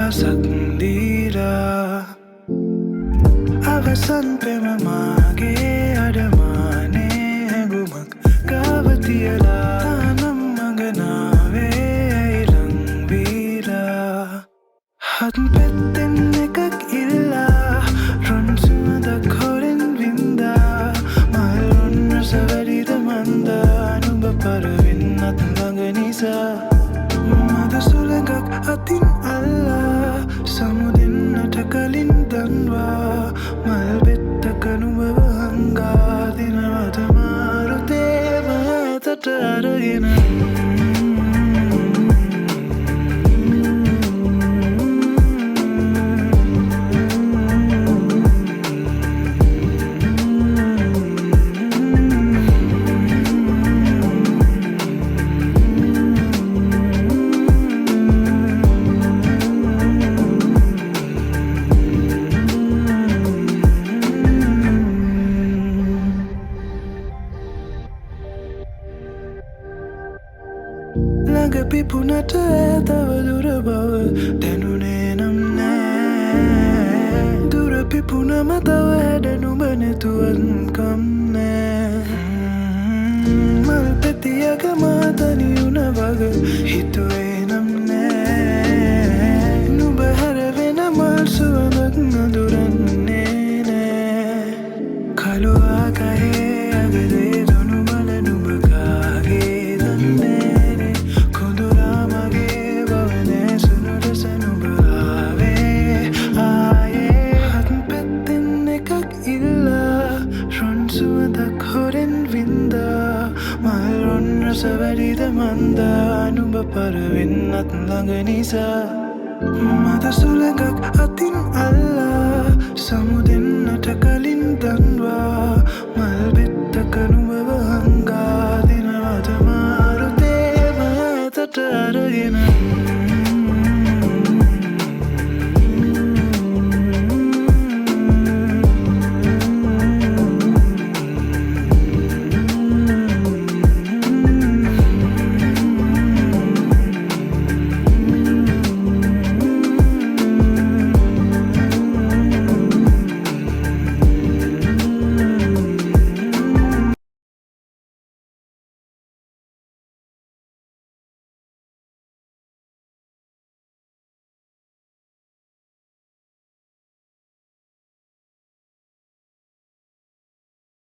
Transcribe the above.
දහසක්දීලා අවසන් පෙම මාගේ අඩමානේ හැඟුමක් ගාවතියලා තානම් මගනාවේ ඇයිලංවීලා හත් පැත්තෙන් එකක් ඉල්ලා රොන් සුවඳක් හොරෙන් වින්දා මල්රොන් රස වැඩිද මන්දා නුඹ පරවෙන්නත් ළඟ නිසා මද සුළඟක් අතින් අල්ලා සමුදෙන්නට කලින් දන්වා මල් පෙත්තක නුඹව හංගා දිනවත මාරුතේම ඇතට අරගෙන ළඟ පිපුණට තව දුර බව දැනුනේ නම් නෑ දුර පිපුණම තව හැඩ නුඹ නැතුවත්කම් නෑ මල් පෙතියක මාතනි වුණ වග හිතුවේ නම් නෑ නුඹ හැරවෙන මල් සුවඳක් නඳුරන්නේ නෑ කළු ආකයේ අගදේ දුනු බල නුඹ කාගේ දන්නේ රස වැඩිද මන්දා නුඹ පරවෙන්නත් ළඟ නිසා මද සුළඟක් අතින් අල්ලා සමුදෙන්නට කලින් දන්වා මල් පෙත්තක නුඹ